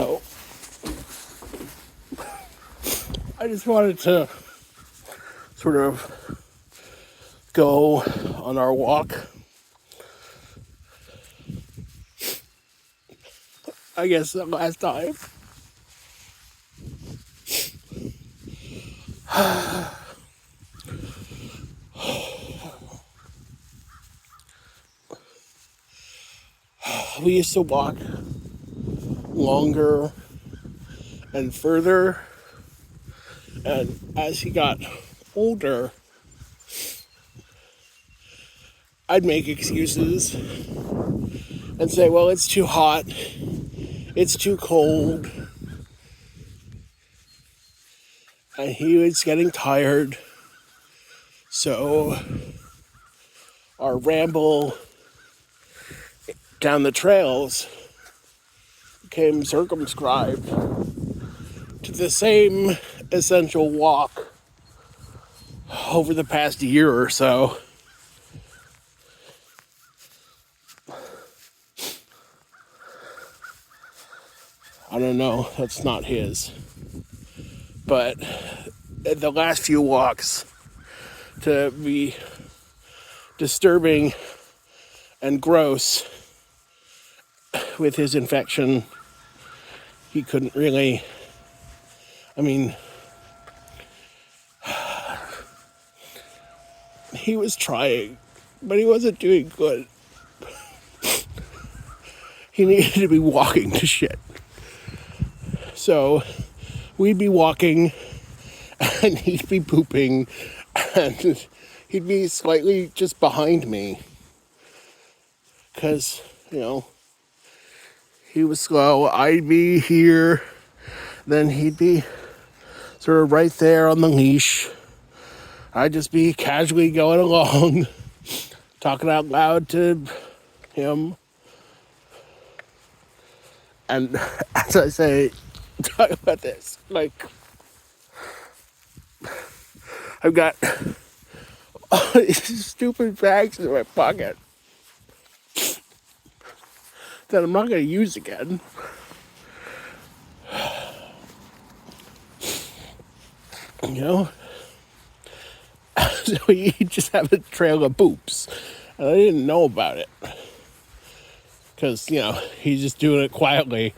So I just wanted to sort of go on our walk. I guess the last time. We used to walk longer and further, and as he got older, I'd make excuses and say, well, it's too hot, it's too cold, and he was getting tired, so our ramble down the trails became circumscribed to the same essential walk over the past year or so. I don't know, that's not his. But the last few walks, to be disturbing and gross with his infection, he couldn't really, he was trying, but he wasn't doing good. He needed to be walking to shit. So we'd be walking and he'd be pooping and he'd be slightly just behind me because, he was slow. I'd be here, then he'd be sort of right there on the leash. I'd just be casually going along, talking out loud to him. And as I say, talk about this, I've got all these stupid bags in my pocket that I'm not going to use again. So you just have a trail of poops. And I didn't know about it. Because, he's just doing it quietly.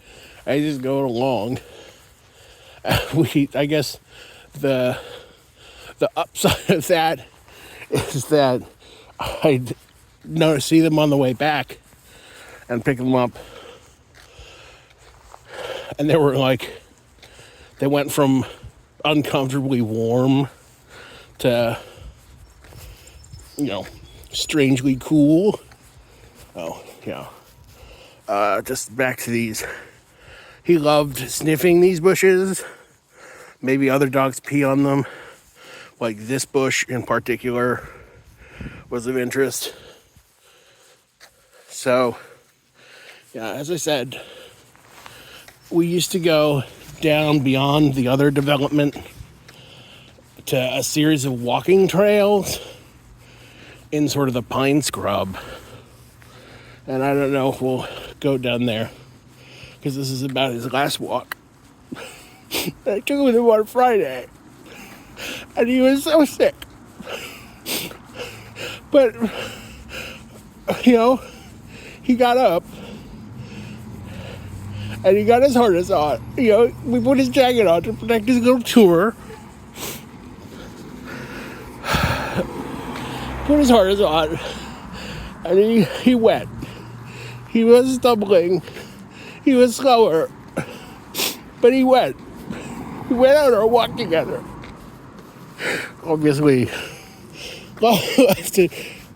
I just going along. I guess the upside of that is that I'd see them on the way back and pick them up. And they went from uncomfortably warm to, strangely cool. Oh, yeah. Just back to these. He loved sniffing these bushes. Maybe other dogs pee on them. Like this bush in particular was of interest. So, yeah, as I said, we used to go down beyond the other development to a series of walking trails in sort of the pine scrub. And I don't know if we'll go down there because this is about his last walk. I took him with him on Friday and he was so sick. But, he got up and he got his harness on. We put his jacket on to protect his little tumor. Put his harness on and he went. He was stumbling. He was slower. But he went. We went out our walk together. Obviously, let's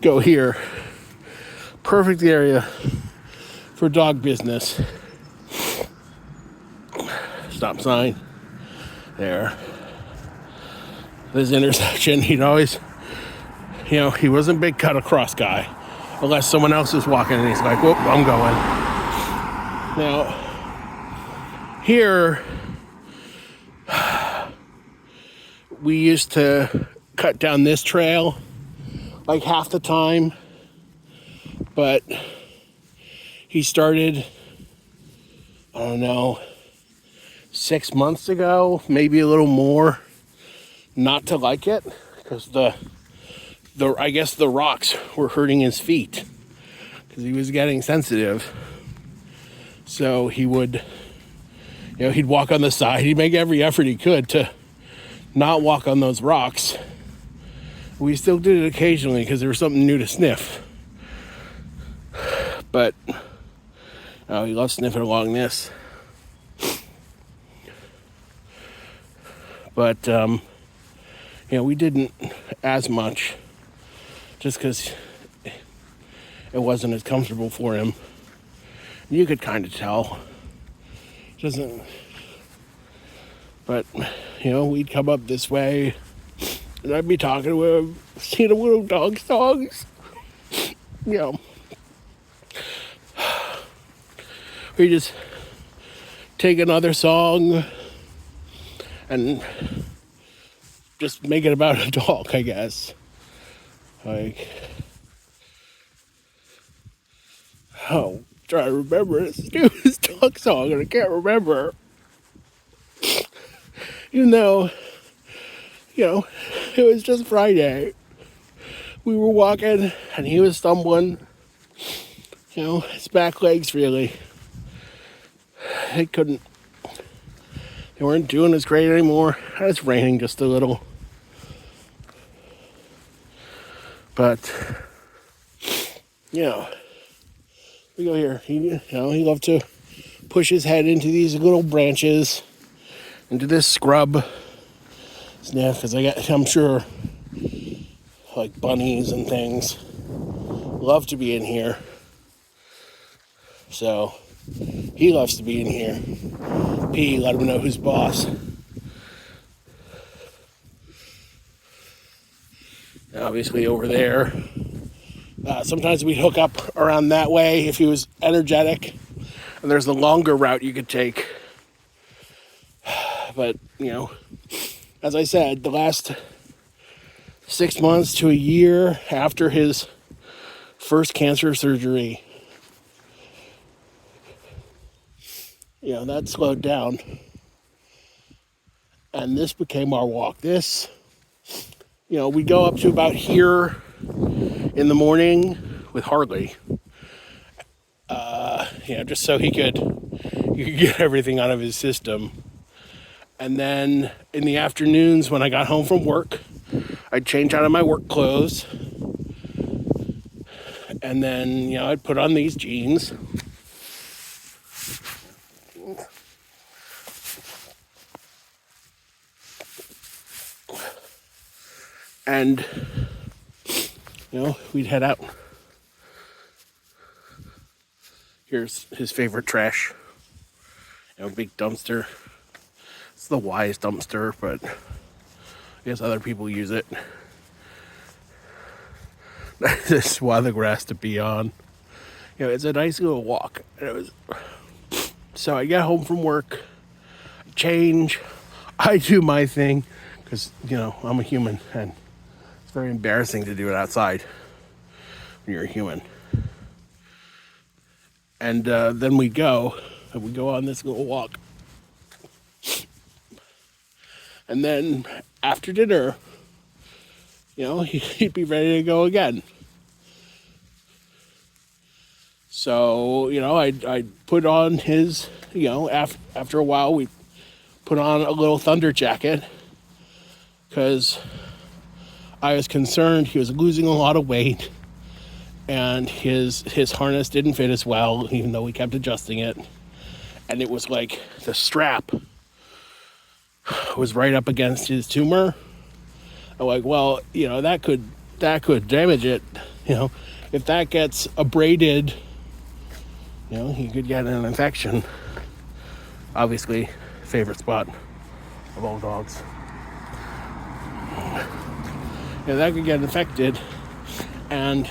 go here. Perfect area for dog business. Stop sign. There. This intersection, he'd always, he wasn't a big cut across guy. Unless someone else is walking and he's like, whoop, I'm going. Now, here, we used to cut down this trail like half the time, but he started, I don't know, 6 months ago, maybe a little more, not to like it because I guess the rocks were hurting his feet because he was getting sensitive. So he would, he'd walk on the side. He'd make every effort he could to not walk on those rocks. We still did it occasionally because there was something new to sniff. But he loves sniffing along this. But we didn't as much just because it wasn't as comfortable for him. You could kind of tell. Doesn't. But we'd come up this way, and I'd be talking to him, seeing him little dog songs. We just take another song and just make it about a dog, I guess. Like, try to remember this stupid dog song, and I can't remember. Even though, it was just Friday. We were walking, and he was stumbling. His back legs really. They weren't doing as great anymore. It's raining just a little. But, we go here. He loved to push his head into these little branches, into this scrub. Sniff, because I'm sure, like bunnies and things love to be in here. So, he loves to be in here. P, let him know who's boss. Obviously over there. Sometimes we'd hook up around that way if he was energetic. And there's the longer route you could take. But, as I said, the last 6 months to a year after his first cancer surgery, that slowed down. And this became our walk. This, we go up to about here in the morning with Harley. Just so he could get everything out of his system. And then in the afternoons when I got home from work, I'd change out of my work clothes. And then, I'd put on these jeans. And, we'd head out. Here's his favorite trash. Big dumpster. It's the wise dumpster, but I guess other people use it. This the grass to be on. It's a nice little walk. So I get home from work, I change, I do my thing, because, I'm a human, and it's very embarrassing to do it outside when you're a human. And then we go on this little walk. And then after dinner, he'd be ready to go again. So, I'd put on his, after a while, we put on a little thunder jacket because I was concerned he was losing a lot of weight and his harness didn't fit as well, even though we kept adjusting it. And it was like the strap was right up against his tumor. I'm like, well, that could damage it. If that gets abraded, he could get an infection. Obviously, favorite spot of all dogs. That could get infected, and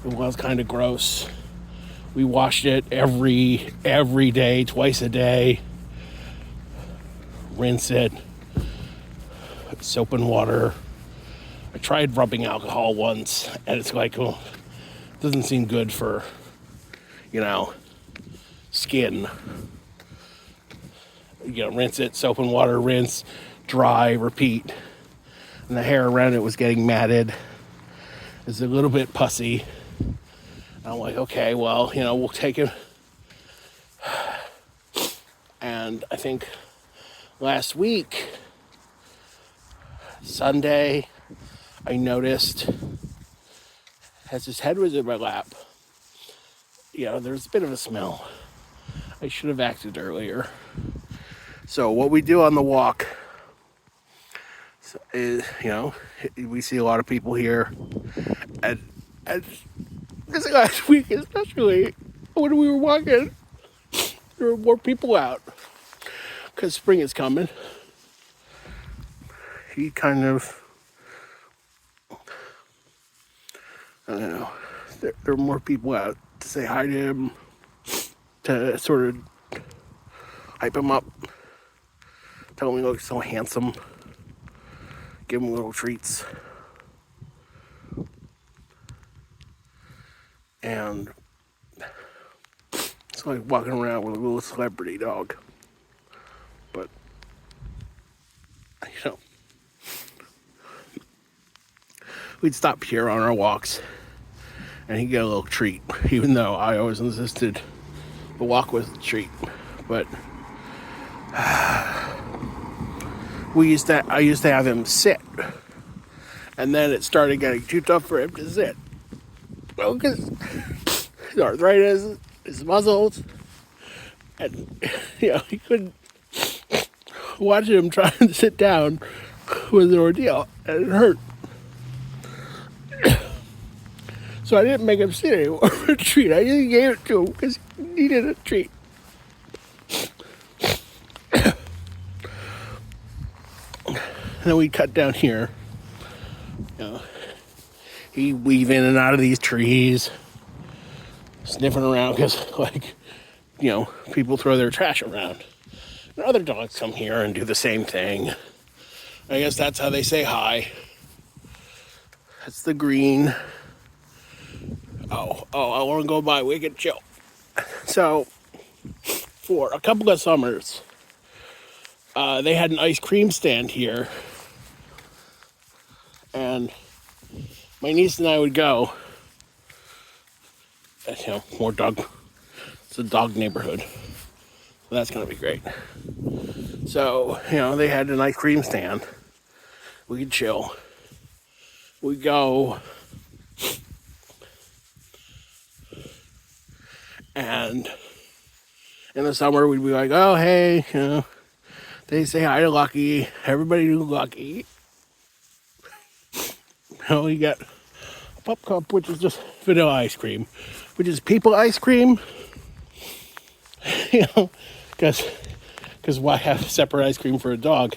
it was kind of gross. We washed it every day, twice a day. Rinse it, soap and water. I tried rubbing alcohol once, and it's like, it doesn't seem good for, skin. rinse it, soap and water, rinse, dry, repeat. And the hair around it was getting matted. It's a little bit pussy. I'm like, okay, well, we'll take it. And I think last week, Sunday, I noticed as his head was in my lap, there's a bit of a smell. I should have acted earlier. So what we do on the walk is, we see a lot of people here. And this last week especially, when we were walking, there were more people out. Because spring is coming. He kind of, I don't know, there are more people out to say hi to him, to sort of hype him up, tell him he looks so handsome, give him little treats. And it's like walking around with a little celebrity dog. But, we'd stop here on our walks and he'd get a little treat, even though I always insisted the walk was the treat. But I used to have him sit, and then it started getting too tough for him to sit. Well, because his arthritis, his muscles, and he couldn't. Watching him trying to sit down was an ordeal, and it hurt. So I didn't make him sit anymore for a treat. I just gave it to him because he needed a treat. And then we cut down here. He'd weave in and out of these trees, sniffing around because, people throw their trash around. And other dogs come here and do the same thing. I guess that's how they say hi. That's the green. Oh, I want to go by. We can chill. So, for a couple of summers, they had an ice cream stand here. And my niece and I would go. More dog. It's a dog neighborhood. So that's going to be great. So, they had an ice cream stand. We could chill. We'd go. And in the summer, we'd be like, oh, hey, they say hi to Lucky. Everybody knew Lucky. You got a pup cup, which is just vanilla ice cream, which is people ice cream. Because why have separate ice cream for a dog?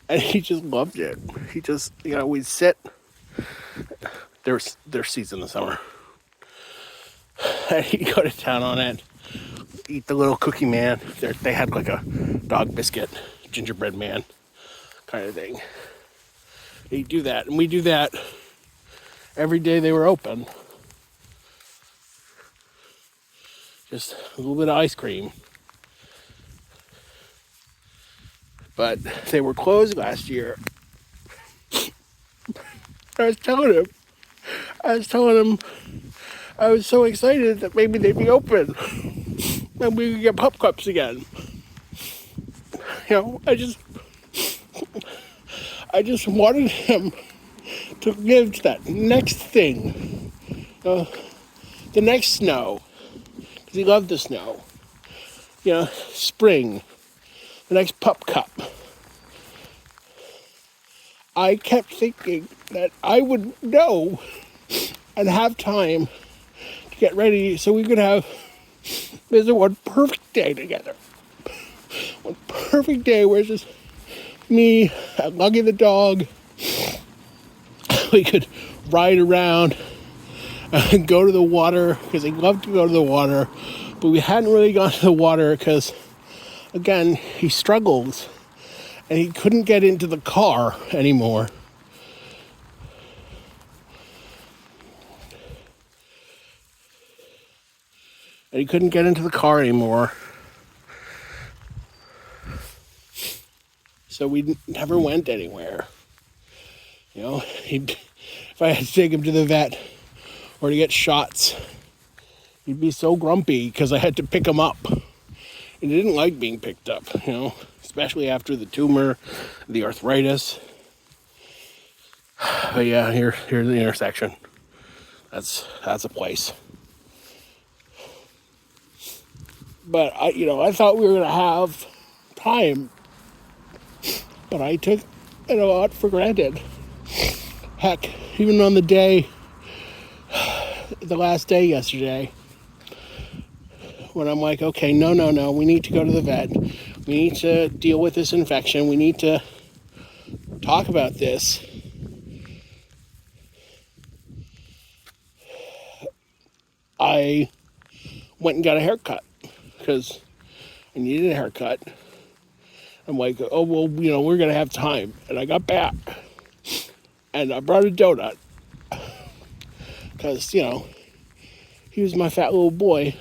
And he just loved it. He just, we'd sit. There's seats in the summer. And he'd go to town on it, eat the little cookie man. They had like a dog biscuit, gingerbread man kind of thing. He'd do that, and we do that every day they were open. Just a little bit of ice cream. But they were closed last year. I was telling him I was so excited that maybe they'd be open and we could get pup cups again. I just wanted him to give that next thing, the next snow, because he loved the snow. Spring, the next pup cup. I kept thinking that I would know and have time to get ready so we could have one perfect day together. One perfect day where it's just me and Lucky the dog. We could ride around and go to the water because he loved to go to the water. But we hadn't really gone to the water because, again, he struggles and he couldn't get into the car anymore. And he couldn't get into the car anymore. so we never went anywhere. You know, if I had to take him to the vet or to get shots, he'd be so grumpy because I had to pick him up. He didn't like being picked up, you know, especially after the tumor, the arthritis. But yeah, here's the intersection. That's a place. But I thought we were gonna have time, but I took it a lot for granted. Heck, even on the last day yesterday, when I'm like, okay, no, we need to go to the vet. We need to deal with this infection. We need to talk about this. I went and got a haircut because I needed a haircut. I'm like, oh, well, we're going to have time. And I got back and I brought a donut because, he was my fat little boy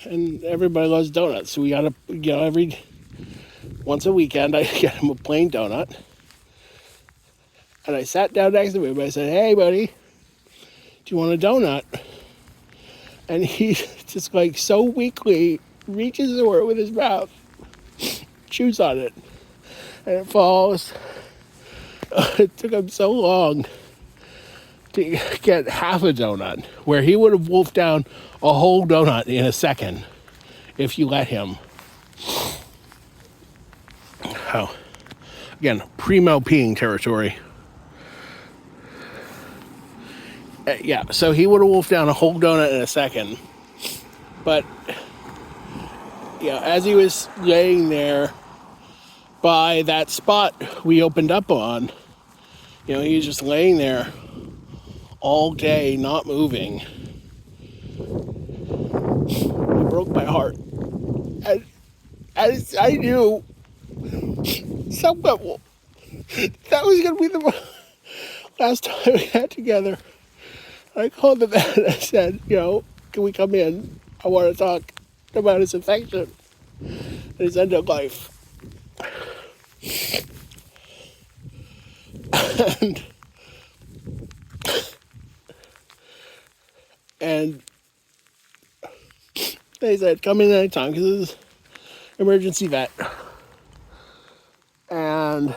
and everybody loves donuts. So we got to, once a weekend, I get him a plain donut. And I sat down next to him and I said, hey, buddy, do you want a donut? And he just like so weakly reaches for it with his mouth, chews on it, and it falls. It took him so long to get half a donut, where he would have wolfed down a whole donut in a second if you let him. Oh, again, primo peeing territory. Yeah, so he would have wolfed down a whole donut in a second. But, as he was laying there by that spot we opened up on, he was just laying there all day, not moving. It broke my heart. And as I knew somewhat that was going to be the last time we had together. I called the vet and I said, can we come in? I want to talk about his infection and his end of life. And they said, come in anytime because this is emergency vet. And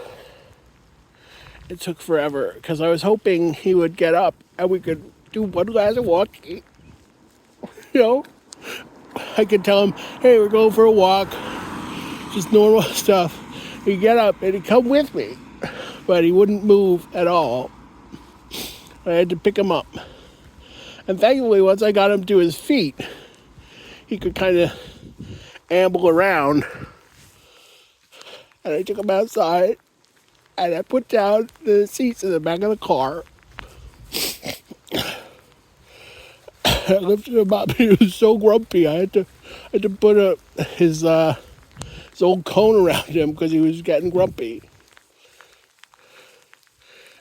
it took forever because I was hoping he would get up and we could do one glass of walking. I could tell him, hey, we're going for a walk. Just normal stuff. He'd get up and he'd come with me. But he wouldn't move at all. I had to pick him up. And thankfully, once I got him to his feet, he could kind of amble around. And I took him outside. And I put down the seats in the back of the car. I lifted him up. He was so grumpy. I had to put his old cone around him because he was getting grumpy.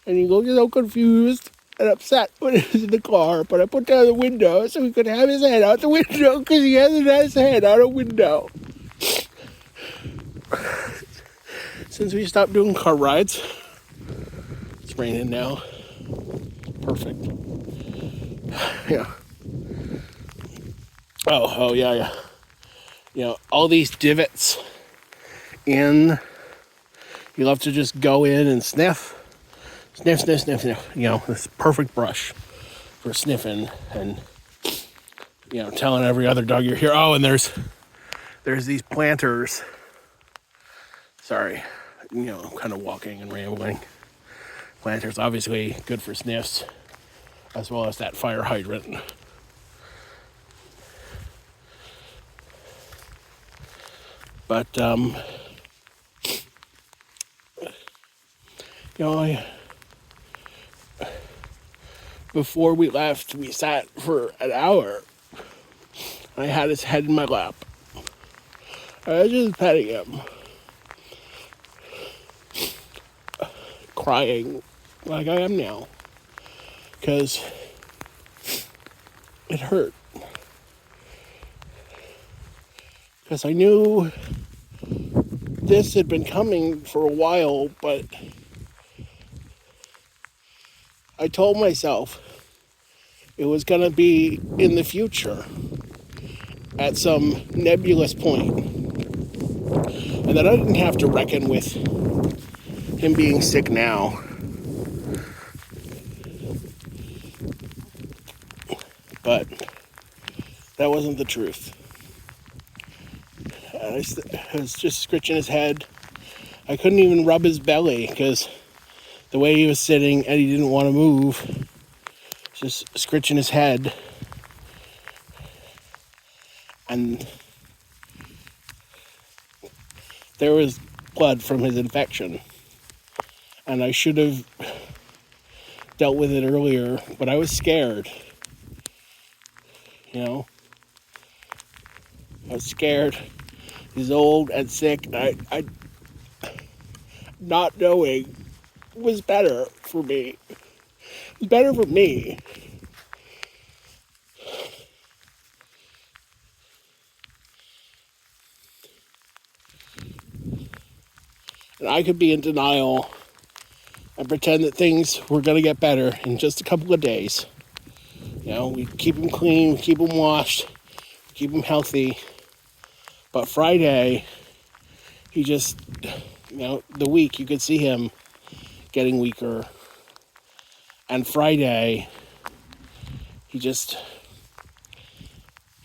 And he looked so confused and upset when he was in the car. But I put down the window so he could have his head out the window because he hasn't had his head out a window. Since we stopped doing car rides, it's raining now. Perfect. Yeah. Oh, yeah. All these divots in, you love to just go in and sniff. Sniff. This perfect brush for sniffing and, telling every other dog you're here. Oh, and there's these planters. Sorry, I'm kind of walking and rambling. Planters, obviously good for sniffs, as well as that fire hydrant. But, before we left, we sat for an hour. I had his head in my lap. I was just petting him. Crying like I am now. Because it hurt. Because I knew this had been coming for a while, but I told myself it was going to be in the future at some nebulous point, and that I didn't have to reckon with him being sick now. But that wasn't the truth. I was just scratching his head. I couldn't even rub his belly because the way he was sitting and he didn't want to move. Just scratching his head. And there was blood from his infection. And I should have dealt with it earlier, but I was scared. You know? I was scared. He's old and sick. I not knowing was better for me. It was better for me. And I could be in denial and pretend that things were going to get better in just a couple of days. You know, we keep him clean, keep him washed, keep him healthy. But Friday, he just, the week you could see him getting weaker. And Friday, he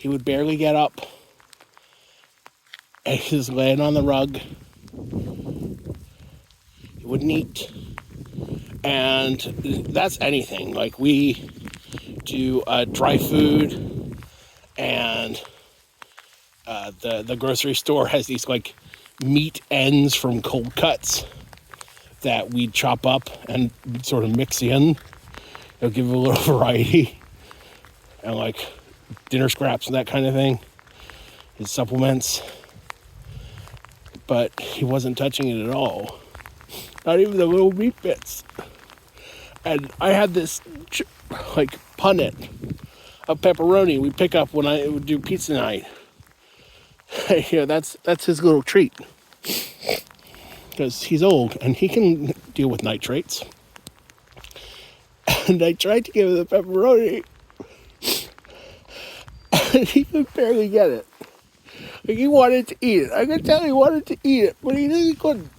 would barely get up. And he was laying on the rug. He wouldn't eat. And that's anything. Like, we do dry food, and the grocery store has these, like, meat ends from cold cuts that we chop up and sort of mix in. It'll give it a little variety. And, like, dinner scraps and that kind of thing. His supplements. But he wasn't touching it at all. Not even the little meat bits. And I had this, like, punnet of pepperoni we pick up when I would do pizza night. That's his little treat. Because he's old and he can deal with nitrates. And I tried to give him the pepperoni. And he could barely get it. Like, he wanted to eat it. I could tell he wanted to eat it, but he really couldn't.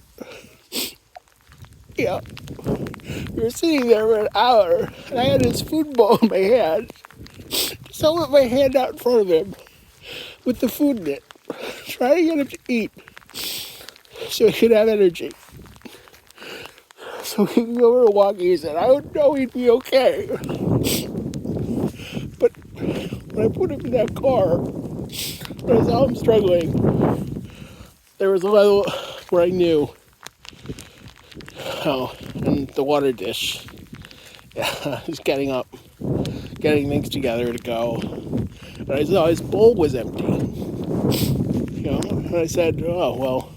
Yeah. We were sitting there for an hour, and I had his food bowl in my hand. So I put my hand out in front of him with the food in it, trying to get him to eat so he could have energy. So he could go for a walk. He said, I would know he'd be okay. But when I put him in that car, when I saw him struggling, there was a level where I knew. Oh, and the water dish. Yeah, he's getting up, getting things together to go. And I saw his bowl was empty. And I said, oh, well,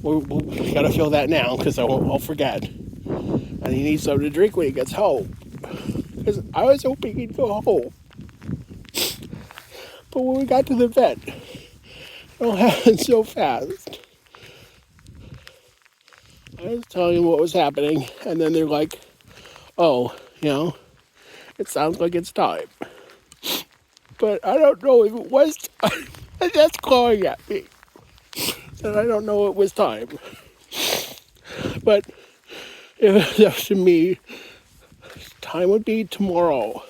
we gotta fill that now because I'll forget. And he needs something to drink when he gets home. Because I was hoping he'd go home. But when we got to the vet, it all happened so fast. I was telling them what was happening, and then they're like, oh, it sounds like it's time. But I don't know if it was time. And that's clawing at me. And I don't know it was time. But if it was up to me, time would be tomorrow.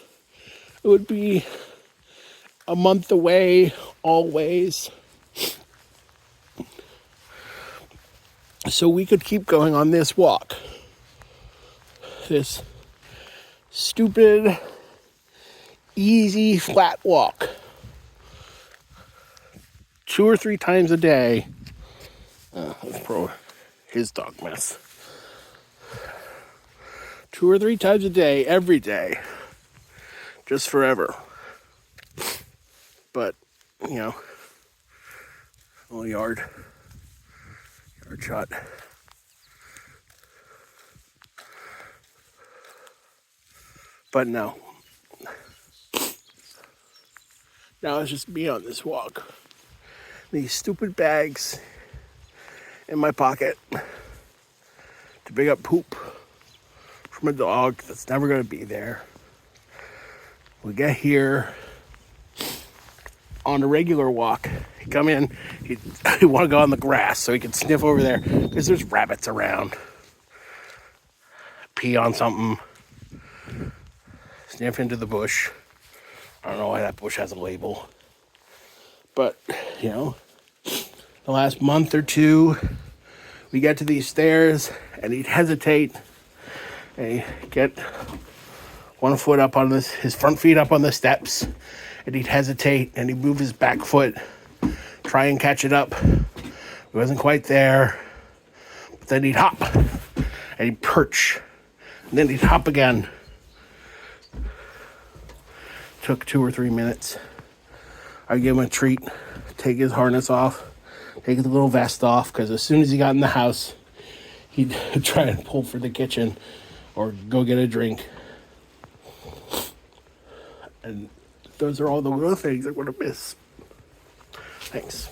It would be a month away, always. So we could keep going on this walk. This stupid, easy, flat walk. 2 or 3 times a day. That's probably his dog mess. 2 or 3 times a day, every day. Just forever. But, little yard shot. But no. Now it's just me on this walk. These stupid bags in my pocket to pick up poop from a dog that's never going to be there. We get here on a regular walk. He come in, he want to go on the grass so he can sniff over there because there's rabbits around. Pee on something, sniff into the bush. I don't know why that bush has a label. But, you know, the last month or two, we get to these stairs and he'd hesitate and he'd get one foot up on this, his front feet up on the steps, and he'd hesitate and he'd move his back foot, try and catch it up. He wasn't quite there. But then he'd hop and he'd perch and then he'd hop again. Took 2 or 3 minutes. I give him a treat, take his harness off, take the little vest off, because as soon as he got in the house, he'd try and pull for the kitchen or go get a drink. And those are all the little things I want to miss. Thanks.